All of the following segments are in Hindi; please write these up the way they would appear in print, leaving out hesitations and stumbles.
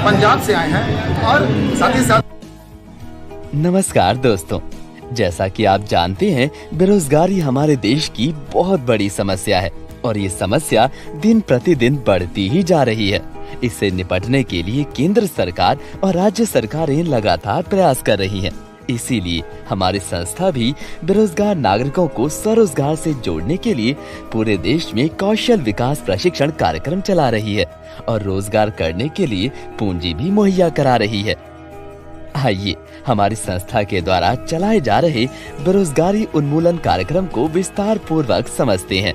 पंजाब से आए हैं और साथ ही साथ। नमस्कार दोस्तों, जैसा कि आप जानते हैं, बेरोजगारी हमारे देश की बहुत बड़ी समस्या है और ये समस्या दिन प्रतिदिन बढ़ती ही जा रही है। इससे निपटने के लिए केंद्र सरकार और राज्य सरकारें लगातार प्रयास कर रही हैं। इसीलिए हमारी संस्था भी बेरोजगार नागरिकों को स्वरोजगार से जोड़ने के लिए पूरे देश में कौशल विकास प्रशिक्षण कार्यक्रम चला रही है और रोजगार करने के लिए पूंजी भी मुहैया करा रही है। आइए हमारी संस्था के द्वारा चलाए जा रहे बेरोजगारी उन्मूलन कार्यक्रम को विस्तार पूर्वक समझते हैं।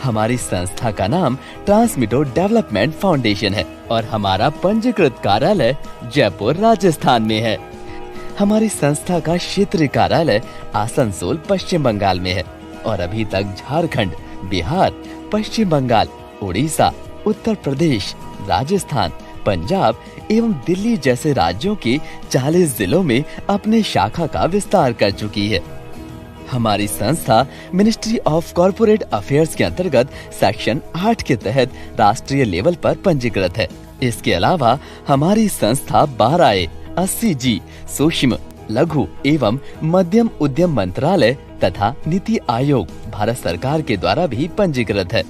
हमारी संस्था का नाम ट्रांसमिटो डेवलपमेंट फाउंडेशन है और हमारा पंजीकृत कार्यालय जयपुर राजस्थान में है। हमारी संस्था का क्षेत्रीय कार्यालय आसनसोल पश्चिम बंगाल में है और अभी तक झारखंड, बिहार, पश्चिम बंगाल, उड़ीसा, उत्तर प्रदेश, राजस्थान, पंजाब एवं दिल्ली जैसे राज्यों के 40 जिलों में अपने शाखा का विस्तार कर चुकी है। हमारी संस्था मिनिस्ट्री ऑफ कॉर्पोरेट अफेयर्स के अंतर्गत सेक्शन 8 के तहत राष्ट्रीय लेवल पर पंजीकृत है। इसके अलावा हमारी संस्था 12A 80G सूक्ष्म, लघु एवं मध्यम उद्यम मंत्रालय तथा नीति आयोग भारत सरकार के द्वारा भी पंजीकृत है।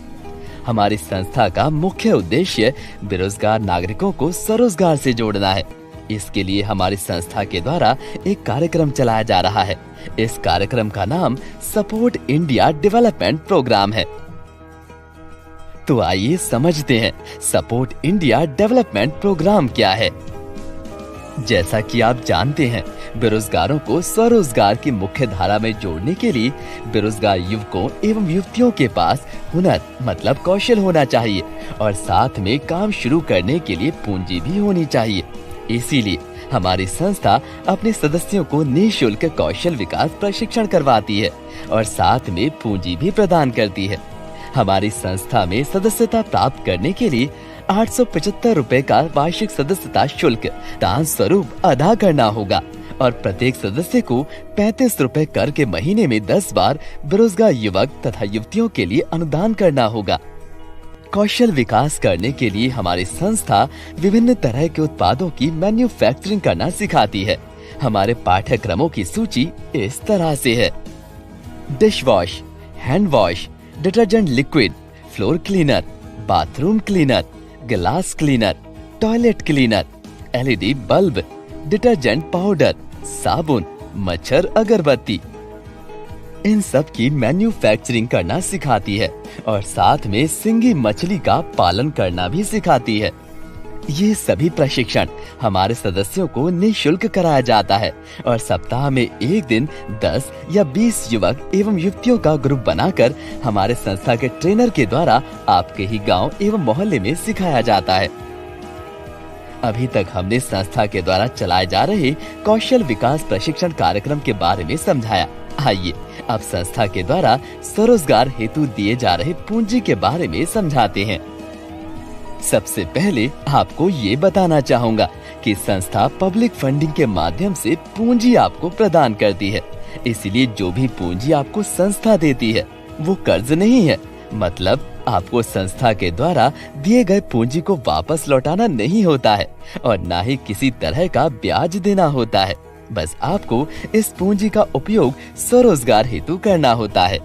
हमारी संस्था का मुख्य उद्देश्य बेरोजगार नागरिकों को स्वरोजगार से जोड़ना है। इसके लिए हमारी संस्था के द्वारा एक कार्यक्रम चलाया जा रहा है। इस कार्यक्रम का नाम सपोर्ट इंडिया डेवलपमेंट प्रोग्राम है। तो आइए समझते हैं सपोर्ट इंडिया डेवलपमेंट प्रोग्राम क्या है। जैसा कि आप जानते हैं, बेरोजगारों को स्वरोजगार की मुख्य धारा में जोड़ने के लिए बेरोजगार युवकों एवं युवतियों के पास हुनर मतलब कौशल होना चाहिए और साथ में काम शुरू करने के लिए पूंजी भी होनी चाहिए। इसीलिए हमारी संस्था अपने सदस्यों को निःशुल्क कौशल विकास प्रशिक्षण करवाती है और साथ में पूंजी भी प्रदान करती है। हमारी संस्था में सदस्यता प्राप्त करने के लिए 875 रुपए का वार्षिक सदस्यता शुल्क दान स्वरूप अदा करना होगा और प्रत्येक सदस्य को 35 रुपए कर के महीने में 10 बार बेरोजगार युवक तथा युवतियों के लिए अनुदान करना होगा। कौशल विकास करने के लिए हमारी संस्था विभिन्न तरह के उत्पादों की मैन्युफैक्चरिंग करना सिखाती है। हमारे पाठ्यक्रमों की सूची इस तरह से है: dish wash, hand wash, detergent liquid, floor cleaner, bathroom cleaner, glass cleaner, toilet cleaner, LED bulb, detergent powder, साबुन, मच्छर अगरबत्ती, इन सब की मैन्युफैक्चरिंग करना सिखाती है और साथ में सिंगी मछली का पालन करना भी सिखाती है। ये सभी प्रशिक्षण हमारे सदस्यों को निःशुल्क कराया जाता है और सप्ताह में एक दिन 10 या 20 युवक एवं युवतियों का ग्रुप बनाकर हमारे संस्था के ट्रेनर के द्वारा आपके ही गांव एवं मोहल्ले में सिखाया जाता है। अभी तक हमने संस्था के द्वारा चलाए जा रहे कौशल विकास प्रशिक्षण कार्यक्रम के बारे में समझाया। आइए अब संस्था के द्वारा स्वरोजगार हेतु दिए जा रहे पूंजी के बारे में समझाते हैं। सबसे पहले आपको ये बताना चाहूँगा कि संस्था पब्लिक फंडिंग के माध्यम से पूंजी आपको प्रदान करती है। इसलिए जो भी पूंजी आपको संस्था देती है वो कर्ज नहीं है। मतलब आपको संस्था के द्वारा दिए गए पूंजी को वापस लौटाना नहीं होता है और ना ही किसी तरह का ब्याज देना होता है। बस आपको इस पूंजी का उपयोग स्वरोजगार हेतु करना होता है।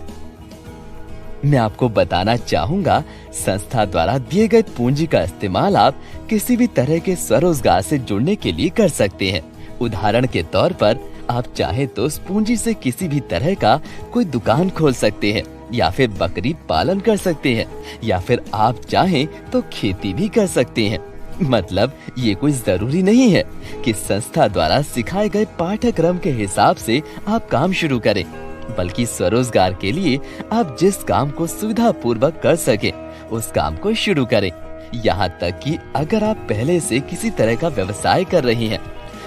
मैं आपको बताना चाहूँगा, संस्था द्वारा दिए गए पूंजी का इस्तेमाल आप किसी भी तरह के स्वरोजगार से जुड़ने के लिए कर सकते हैं। उदाहरण के तौर पर आप चाहे तो इस पूंजी से किसी भी तरह का कोई दुकान खोल सकते हैं या फिर बकरी पालन कर सकते हैं या फिर आप चाहें तो खेती भी कर सकते हैं। मतलब ये कोई जरूरी नहीं है कि संस्था द्वारा सिखाए गए पाठ्यक्रम के हिसाब से आप काम शुरू करें, बल्कि स्वरोजगार के लिए आप जिस काम को सुविधा पूर्वक कर सके उस काम को शुरू करें। यहाँ तक कि अगर आप पहले से किसी तरह का व्यवसाय कर रही हैं,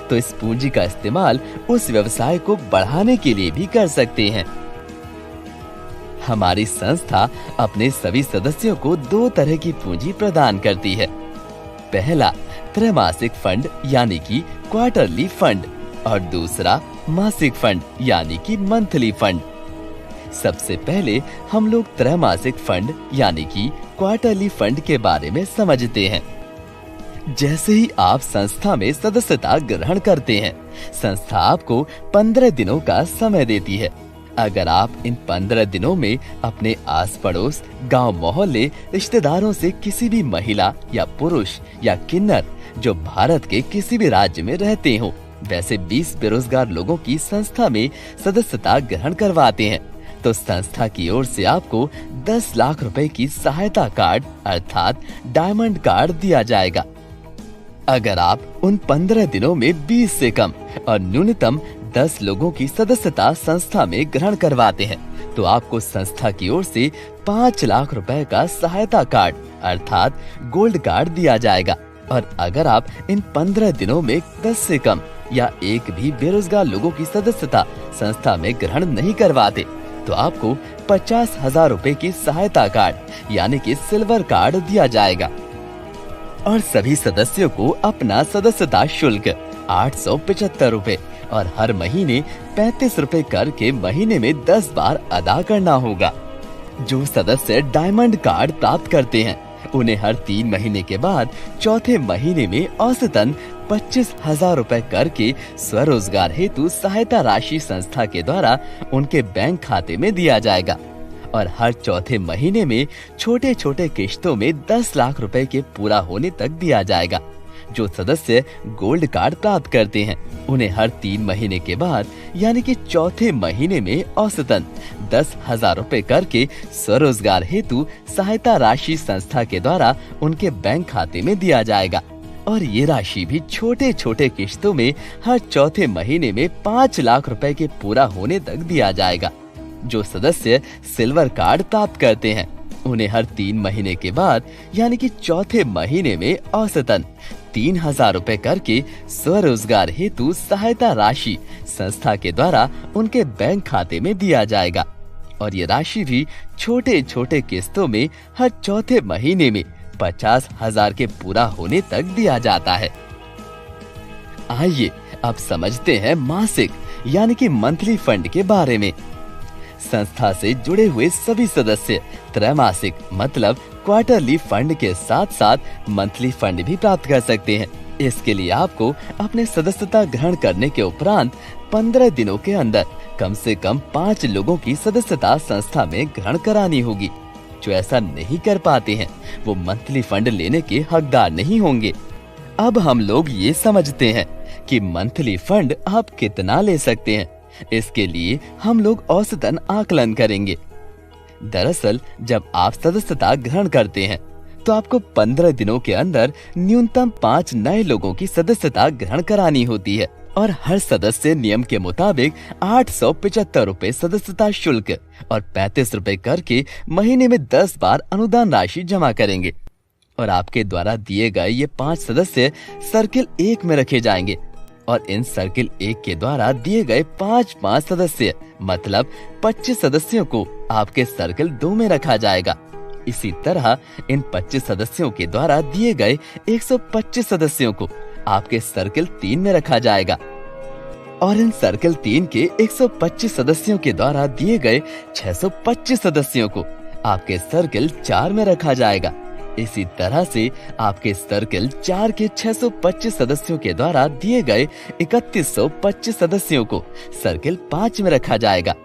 तो इस पूंजी का इस्तेमाल उस व्यवसाय को बढ़ाने के लिए भी कर सकते हैं। हमारी संस्था अपने सभी सदस्यों को 2 तरह की पूंजी प्रदान करती है। पहला त्रैमासिक फंड यानी कि क्वार्टरली फंड और दूसरा मासिक फंड यानी कि मंथली फंड। सबसे पहले हम लोग त्रैमासिक फंड यानी कि क्वार्टरली फंड के बारे में समझते हैं। जैसे ही आप संस्था में सदस्यता ग्रहण करते हैं, संस्था आपको 15 दिनों का समय देती है। अगर आप इन 15 दिनों में अपने आस पड़ोस, गांव, मोहल्ले, रिश्तेदारों से किसी भी महिला या पुरुष या किन्नर जो भारत के किसी भी राज्य में रहते हो, वैसे 20 बेरोजगार लोगों की संस्था में सदस्यता ग्रहण करवाते हैं, तो संस्था की ओर से आपको 10 लाख रुपए की सहायता कार्ड अर्थात डायमंड कार्ड दिया जाएगा। अगर आप उन 15 दिनों में 20 से कम और न्यूनतम 10 लोगों की सदस्यता संस्था में ग्रहण करवाते हैं, तो आपको संस्था की ओर से 5 लाख रुपए का सहायता कार्ड अर्थात गोल्ड कार्ड दिया जाएगा। और अगर आप इन 15 दिनों में 10 से कम या एक भी बेरोजगार लोगों की सदस्यता संस्था में ग्रहण नहीं करवाते, तो आपको 50,000 रुपए की सहायता कार्ड यानी कि सिल्वर कार्ड दिया जाएगा। और सभी सदस्यों को अपना सदस्यता शुल्क 875 रुपए और हर महीने 35 रुपए करके महीने में 10 बार अदा करना होगा। जो सदस्य डायमंड कार्ड प्राप्त करते हैं, उन्हें हर 3 महीने के बाद चौथे महीने में औसतन 25,000 रुपए करके स्वरोजगार हेतु सहायता राशि संस्था के द्वारा उनके बैंक खाते में दिया जाएगा। और हर चौथे महीने में छोटे छोटे किश्तों में 10 लाख रुपए के पूरा होने तक दिया जाएगा। जो सदस्य गोल्ड कार्ड प्राप्त करते हैं, उन्हें हर 3 महीने के बाद यानी कि चौथे महीने में औसतन 10,000 रुपए करके स्वरोजगार हेतु सहायता राशि संस्था के द्वारा उनके बैंक खाते में दिया जाएगा। और ये राशि भी छोटे छोटे किश्तों में हर चौथे महीने में 5 लाख रुपए के पूरा होने तक दिया जाएगा। जो सदस्य सिल्वर कार्ड प्राप्त करते हैं, उन्हें हर 3 महीने के बाद यानी कि चौथे महीने में औसतन 3,000 रुपए करके स्वरोजगार हेतु सहायता राशि संस्था के द्वारा उनके बैंक खाते में दिया जाएगा। और ये राशि भी छोटे छोटे किस्तों में हर चौथे महीने में 50,000 के पूरा होने तक दिया जाता है। आइए अब समझते हैं मासिक यानी कि मंथली फंड के बारे में। संस्था से जुड़े हुए सभी सदस्य त्रैमासिक मतलब क्वार्टरली फंड के साथ साथ मंथली फंड भी प्राप्त कर सकते हैं। इसके लिए आपको अपने सदस्यता ग्रहण करने के उपरांत 15 दिनों के अंदर कम से कम 5 लोगों की सदस्यता संस्था में ग्रहण करानी होगी। जो ऐसा नहीं कर पाते हैं, वो मंथली फंड लेने के हकदार नहीं होंगे। अब हम लोग ये समझते हैं कि मंथली फंड आप कितना ले सकते हैं। इसके लिए हम लोग औसतन आकलन करेंगे। दरअसल जब आप सदस्यता ग्रहण करते हैं, तो आपको 15 दिनों के अंदर न्यूनतम 5 नए लोगों की सदस्यता ग्रहण करानी होती है। और हर सदस्य नियम के मुताबिक 875 रुपए सदस्यता शुल्क और 35 रुपए करके महीने में 10 बार अनुदान राशि जमा करेंगे। और आपके द्वारा दिए गए ये 5 सदस्य सर्किल 1 में रखे जाएंगे। और इन सर्किल 1 के द्वारा दिए गए 5 सदस्य मतलब 25 सदस्यों को आपके सर्किल 2 में रखा जाएगा। इसी तरह इन 25 सदस्यों के द्वारा दिए गए 125 सदस्यों को आपके सर्किल 3 में रखा जाएगा। और इन सर्किल 3 के 125 सदस्यों के द्वारा दिए गए 625 सदस्यों को आपके सर्किल 4 में रखा जाएगा। इसी तरह से आपके सर्किल 4 के 625 सदस्यों के द्वारा दिए गए 3125 सदस्यों को सर्किल 5 में रखा जाएगा।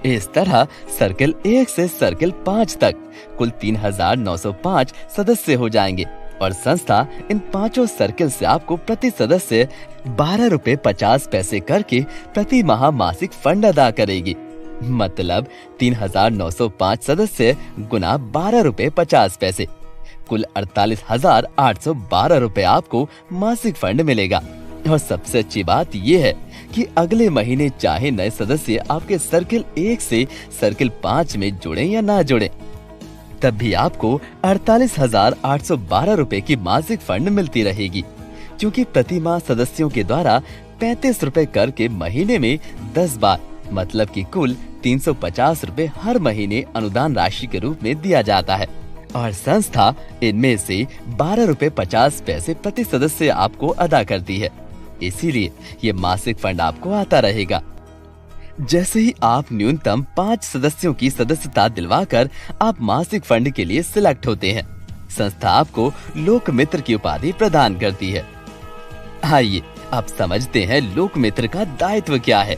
इस तरह सर्किल 1 से सर्किल 5 तक कुल 3,905 सदस्य हो जाएंगे। और संस्था इन 5 सर्किल से आपको प्रति सदस्य 12 रुपए 50 पैसे करके प्रति माह मासिक फंड अदा करेगी। मतलब 3,905 सदस्य गुना 12 रुपए 50 पैसे, कुल 48,812 रुपए आपको मासिक फंड मिलेगा। और सबसे अच्छी बात ये है कि अगले महीने चाहे नए सदस्य आपके सर्किल 1 से सर्किल 5 में जुड़े या ना जुड़े, तब भी आपको 48,812 रुपए की मासिक फंड मिलती रहेगी। क्योंकि प्रति माह सदस्यों के द्वारा 35 रुपए कर के महीने में 10 बार मतलब कि कुल 350 रुपए हर महीने अनुदान राशि के रूप में दिया जाता है। और संस्था इनमें से 12 रुपए 50 पैसे प्रति सदस्य आपको अदा करती है। इसीलिए ये मासिक फंड आपको आता रहेगा। जैसे ही आप न्यूनतम 5 सदस्यों की सदस्यता दिलवाकर आप मासिक फंड के लिए सिलेक्ट होते हैं, संस्था आपको लोक मित्र की उपाधि प्रदान करती है। आइए अब समझते हैं लोक मित्र का दायित्व क्या है।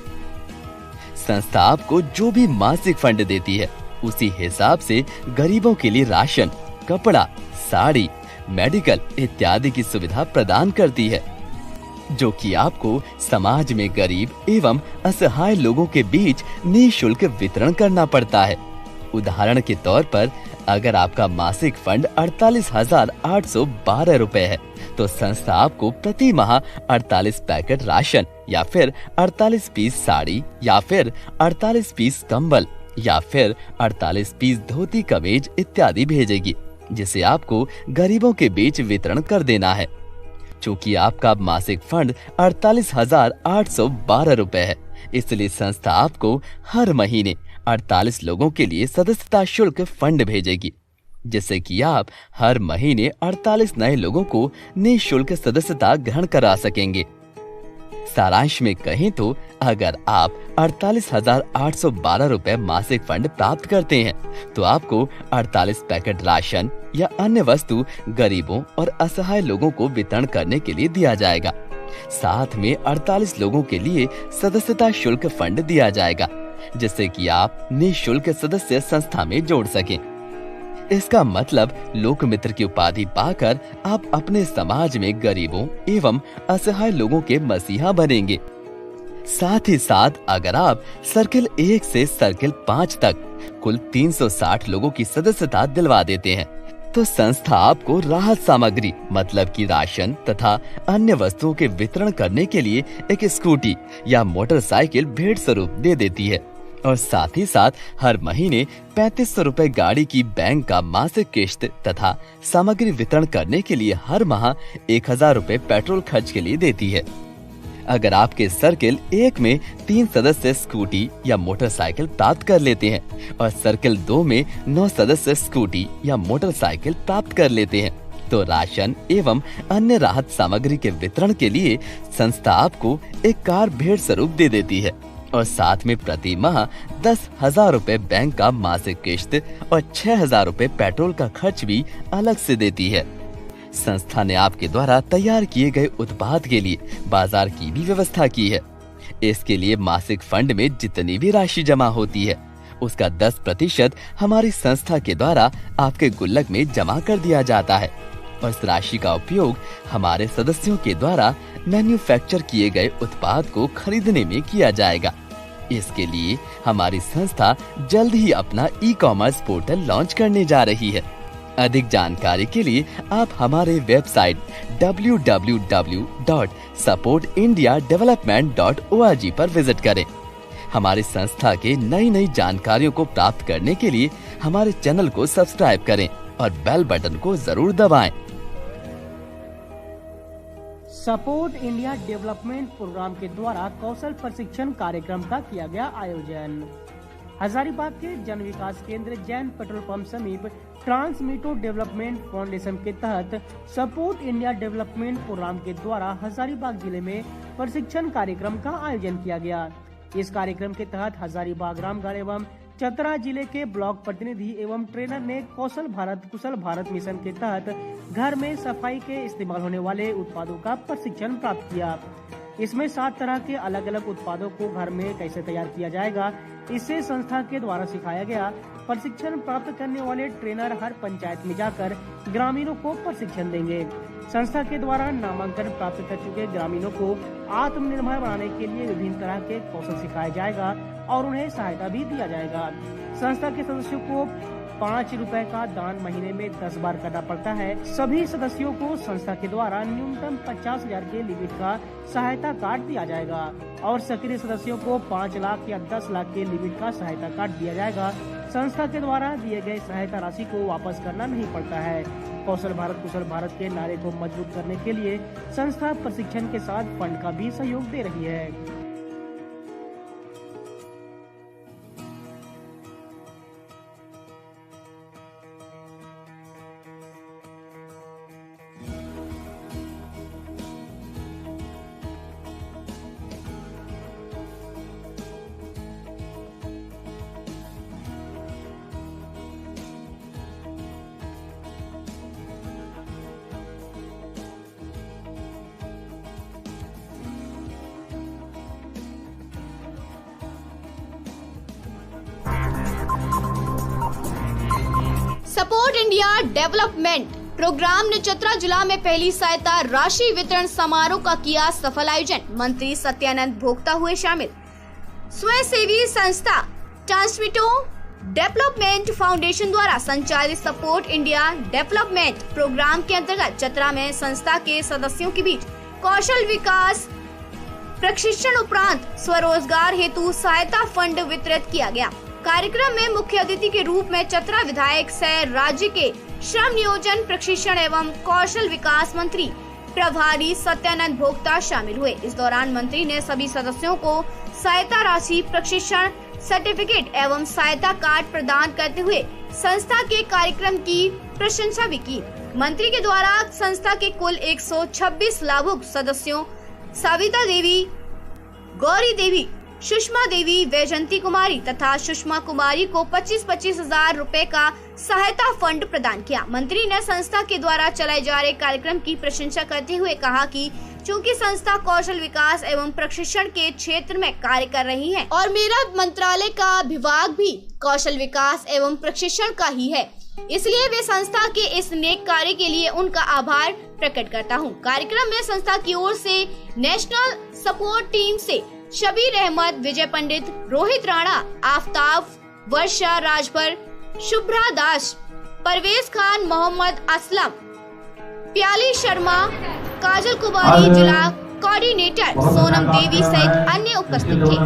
संस्था आपको जो भी मासिक फंड देती है उसी हिसाब से गरीबों के लिए राशन, कपड़ा, साड़ी, मेडिकल इत्यादि की सुविधा प्रदान करती है, जो कि आपको समाज में गरीब एवं असहाय लोगों के बीच निःशुल्क वितरण करना पड़ता है। उदाहरण के तौर पर अगर आपका मासिक फंड 48,812 रुपए है, तो संस्था आपको प्रति माह 48 पैकेट राशन या फिर 48 पीस साड़ी या फिर 48 पीस कंबल या फिर 48 पीस धोती कमीज इत्यादि भेजेगी, जिसे आपको गरीबों के बीच वितरण कर देना है। चूँकि आपका मासिक फंड 48,812 रुपए है, इसलिए संस्था आपको हर महीने 48 लोगों के लिए सदस्यता शुल्क फंड भेजेगी, जिससे कि आप हर महीने 48 नए लोगों को निःशुल्क सदस्यता ग्रहण करा सकेंगे। सारांश में कहें तो अगर आप 48,812 रुपए मासिक फंड प्राप्त करते हैं, तो आपको 48 पैकेट राशन या अन्य वस्तु गरीबों और असहाय लोगों को वितरण करने के लिए दिया जाएगा। साथ में 48 लोगों के लिए सदस्यता शुल्क फंड दिया जाएगा, जिससे कि आप निःशुल्क सदस्य संस्था में जोड़ सकें। इसका मतलब लोक मित्र की उपाधि पाकर आप अपने समाज में गरीबों एवं असहाय लोगों के मसीहा बनेंगे। साथ ही साथ अगर आप सर्किल 1 से सर्किल 5 तक कुल 360 लोगों की सदस्यता दिलवा देते हैं, तो संस्था आपको राहत सामग्री मतलब कि राशन तथा अन्य वस्तुओं के वितरण करने के लिए एक स्कूटी या मोटरसाइकिल भेंट स्वरूप दे देती है। और साथ ही साथ हर महीने 3500 रुपए गाड़ी की बैंक का मासिक किश्त तथा सामग्री वितरण करने के लिए हर माह 1000 रुपए पेट्रोल खर्च के लिए देती है। अगर आपके सर्किल 1 में 3 सदस्य स्कूटी या मोटरसाइकिल प्राप्त कर लेते हैं और सर्किल 2 में 9 सदस्य स्कूटी या मोटरसाइकिल प्राप्त कर लेते हैं, तो राशन एवं अन्य राहत सामग्री के वितरण के लिए संस्था आपको एक कार भेंट स्वरूप दे देती है और साथ में प्रति माह 10,000 रुपए बैंक का मासिक किश्त और 6,000 रुपए पेट्रोल का खर्च भी अलग से देती है। संस्था ने आपके द्वारा तैयार किए गए उत्पाद के लिए बाजार की भी व्यवस्था की है। इसके लिए मासिक फंड में जितनी भी राशि जमा होती है, उसका 10% हमारी संस्था के द्वारा आपके गुल्लक में जमा कर दिया जाता है और इस राशि का उपयोग हमारे सदस्यों के द्वारा मैन्युफैक्चर किए गए उत्पाद को खरीदने में किया जाएगा। इसके लिए हमारी संस्था जल्द ही अपना ई-कॉमर्स पोर्टल लॉन्च करने जा रही है। अधिक जानकारी के लिए आप हमारे वेबसाइट www.supportindiadevelopment.org पर विजिट करें। हमारी संस्था के नई जानकारियों को प्राप्त करने के लिए हमारे चैनल को सब्सक्राइब करें और बेल बटन को जरूर दबाएं। सपोर्ट इंडिया डेवलपमेंट प्रोग्राम के द्वारा कौशल प्रशिक्षण कार्यक्रम का किया गया आयोजन। हजारीबाग के जन विकास केंद्र जैन पेट्रोल पंप समीप ट्रांसमीटो डेवलपमेंट फाउंडेशन के तहत सपोर्ट इंडिया डेवलपमेंट प्रोग्राम के द्वारा हजारीबाग जिले में प्रशिक्षण कार्यक्रम का आयोजन किया गया। इस कार्यक्रम के तहत हजारीबाग, रामगढ़ एवं चतरा जिले के ब्लॉक प्रतिनिधि एवं ट्रेनर ने कौशल भारत कुशल भारत मिशन के तहत घर में सफाई के इस्तेमाल होने वाले उत्पादों का प्रशिक्षण प्राप्त किया। इसमें 7 तरह के अलग अलग उत्पादों को घर में कैसे तैयार किया जाएगा, इसे संस्था के द्वारा सिखाया गया। प्रशिक्षण प्राप्त करने वाले ट्रेनर हर पंचायत में जाकर ग्रामीणों को प्रशिक्षण देंगे। संस्था के द्वारा नामांकन प्राप्त कर चुके ग्रामीणों को आत्मनिर्भर बनाने के लिए विभिन्न तरह के कौशल सिखाया जाएगा और उन्हें सहायता भी दिया जाएगा। संस्था के सदस्यों को 5 रुपए का दान महीने में 10 बार करना पड़ता है। सभी सदस्यों को संस्था के द्वारा न्यूनतम 50,000 के लिमिट का सहायता कार्ड दिया जाएगा और सक्रिय सदस्यों को 5 लाख या 10 लाख के लिमिट का सहायता कार्ड दिया जाएगा। संस्था के द्वारा दिए गए सहायता राशि को वापस करना नहीं पड़ता है। कौशल भारत कुशल भारत के नारे को मजबूत करने के लिए संस्था प्रशिक्षण के साथ फंड का भी सहयोग दे रही है। सपोर्ट इंडिया डेवलपमेंट प्रोग्राम ने चतरा जिला में पहली सहायता राशि वितरण समारोह का किया सफल आयोजन। मंत्री सत्यानंद भोक्ता हुए शामिल। स्वयंसेवी संस्था ट्रांसमिटो डेवलपमेंट फाउंडेशन द्वारा संचालित सपोर्ट इंडिया डेवलपमेंट प्रोग्राम के अंतर्गत चतरा में संस्था के सदस्यों के बीच कौशल विकास प्रशिक्षण उपरांत स्वरोजगार हेतु सहायता फंड वितरित किया गया। कार्यक्रम में मुख्य अतिथि के रूप में चतरा विधायक सह राज्य के श्रम नियोजन प्रशिक्षण एवं कौशल विकास मंत्री प्रभारी सत्यानंद भोक्ता शामिल हुए। इस दौरान मंत्री ने सभी सदस्यों को सहायता राशि, प्रशिक्षण सर्टिफिकेट एवं सहायता कार्ड प्रदान करते हुए संस्था के कार्यक्रम की प्रशंसा भी की। मंत्री के द्वारा संस्था के कुल 126 लाभुक सदस्यों सविता देवी, गौरी देवी, सुषमा देवी, वैजंती कुमारी तथा सुषमा कुमारी को 25-25 हजार रूपए का सहायता फंड प्रदान किया। मंत्री ने संस्था के द्वारा चलाए जा रहे कार्यक्रम की प्रशंसा करते हुए कहा कि चूंकि संस्था कौशल विकास एवं प्रशिक्षण के क्षेत्र में कार्य कर रही है और मेरा मंत्रालय का विभाग भी कौशल विकास एवं प्रशिक्षण का ही है, इसलिए वे संस्था के इस नेक कार्य के लिए उनका आभार प्रकट करता हूं। कार्यक्रम में संस्था की ओर से नेशनल सपोर्ट टीम से शबीर अहमद, विजय पंडित, रोहित राणा, आफ्ताब, वर्षा राजभर, शुभ्रा दास, परवेज खान, मोहम्मद असलम, प्याली शर्मा, काजल कुमारी, जिला कोऑर्डिनेटर सोनम देवी सहित अन्य उपस्थित थे।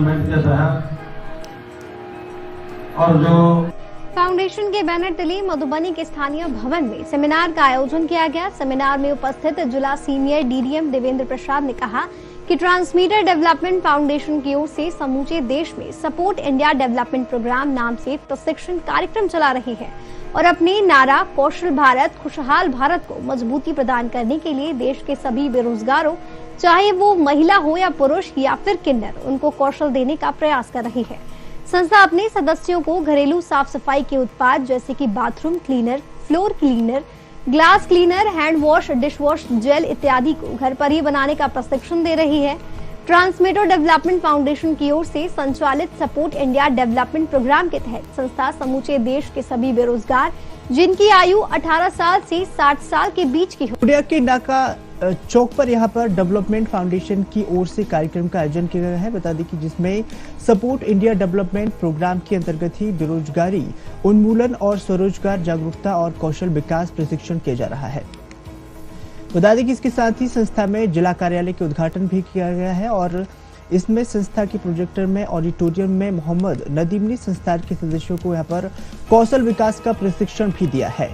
फाउंडेशन के बैनर तले मधुबनी के स्थानीय भवन में सेमिनार का आयोजन किया गया। सेमिनार में उपस्थित जिला सीनियर डीडीएम देवेंद्र प्रसाद ने कहा कि ट्रांसमीटर डेवलपमेंट फाउंडेशन की ओर से समूचे देश में सपोर्ट इंडिया डेवलपमेंट प्रोग्राम नाम से प्रशिक्षण कार्यक्रम चला रही है और अपने नारा कौशल भारत खुशहाल भारत को मजबूती प्रदान करने के लिए देश के सभी बेरोजगारों, चाहे वो महिला हो या पुरुष या फिर किन्नर, उनको कौशल देने का प्रयास कर रही है। संस्था अपने सदस्यों को घरेलू साफ सफाई के उत्पाद जैसे कि bathroom cleaner, floor cleaner, glass cleaner, hand wash, dish wash, gel इत्यादि को घर पर ही बनाने का प्रशिक्षण दे रही है। ट्रांसमीटर डेवलपमेंट फाउंडेशन की ओर से संचालित सपोर्ट इंडिया डेवलपमेंट प्रोग्राम के तहत संस्था समूचे देश के सभी बेरोजगार जिनकी आयु 18 साल से 60 साल के बीच की हो। उड़िया के नाका चौक पर यहाँ पर डेवलपमेंट फाउंडेशन की ओर से कार्यक्रम का आयोजन किया गया है। बता दें कि जिसमें सपोर्ट इंडिया डेवलपमेंट प्रोग्राम के अंतर्गत ही बेरोजगारी उन्मूलन और स्वरोजगार जागरूकता और कौशल विकास प्रशिक्षण किया जा रहा है। बता दें कि इसके साथ ही संस्था में जिला कार्यालय के उद्घाटन भी किया गया है और इसमें संस्था की प्रोजेक्टर में ऑडिटोरियम में मोहम्मद नदीम ने संस्था के सदस्यों को यहाँ पर कौशल विकास का प्रशिक्षण भी दिया है।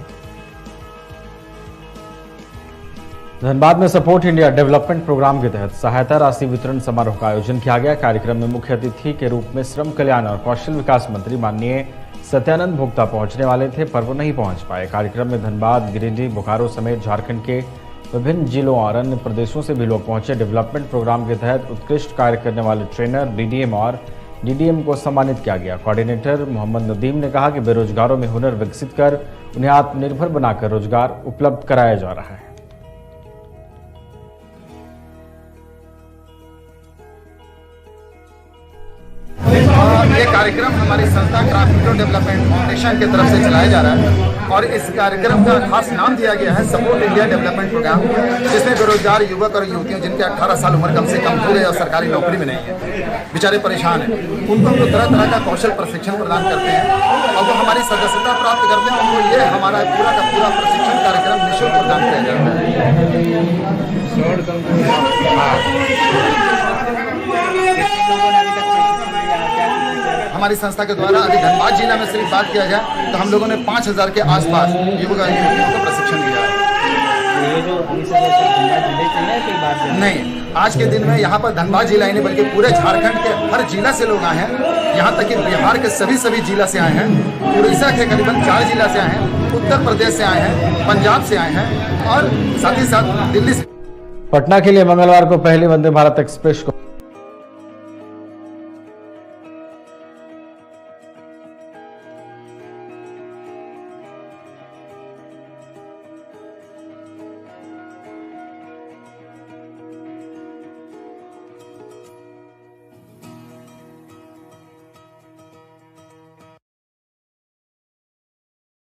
धनबाद में सपोर्ट इंडिया डेवलपमेंट प्रोग्राम के तहत सहायता राशि वितरण समारोह का आयोजन किया गया। कार्यक्रम में मुख्य अतिथि के रूप में श्रम कल्याण और कौशल विकास मंत्री माननीय सत्यानंद भोक्ता पहुंचने वाले थे पर वो नहीं पहुंच पाए। कार्यक्रम में धनबाद, गिरिडीह, बोकारो समेत झारखंड के विभिन्न जिलों और अन्य प्रदेशों से भी लोग पहुंचे। डेवलपमेंट प्रोग्राम के तहत उत्कृष्ट कार्य करने वाले ट्रेनर, डीडीएम और डीडीएम को सम्मानित किया गया। कोऑर्डिनेटर मोहम्मद नदीम ने कहा कि बेरोजगारों में हुनर विकसित कर उन्हें आत्मनिर्भर बनाकर रोजगार उपलब्ध कराया जा रहा है। ये कार्यक्रम हमारी संस्था ट्रांसमीटर डेवलपमेंट फाउंडेशन की तरफ से चलाया जा रहा है और इस कार्यक्रम का खास नाम दिया गया है सपोर्ट इंडिया डेवलपमेंट प्रोग्राम, जिसमें बेरोजगार युवक और युवतियों जिनके 18 साल उम्र कम से कम पूरे और सरकारी नौकरी में नहीं है, बेचारे परेशान हैं, उनको हम तरह तरह का कौशल प्रशिक्षण प्रदान करते हैं और वो हमारी सदस्यता प्राप्त करते हैं। उनको ये हमारा पूरा का पूरा प्रशिक्षण कार्यक्रम निःशुल्क प्रदान किया जाता है। हमारी संस्था के द्वारा अभी धनबाद जिला में सिर्फ बात किया जाए तो हम लोगों ने 5000 के आसपास युवक और युवतियों को प्रशिक्षण दिया है। नहीं, आज के दिन में यहाँ पर धनबाद जिला ही नहीं बल्कि पूरे झारखंड के हर जिला से लोग आए हैं। यहाँ तक कि बिहार के सभी जिला से आए हैं, उड़ीसा के करीबन 4 जिला से आए हैं, उत्तर प्रदेश से आए हैं, पंजाब से आए हैं और साथ ही साथ दिल्ली से। पटना के लिए मंगलवार को पहली वंदे भारत एक्सप्रेस को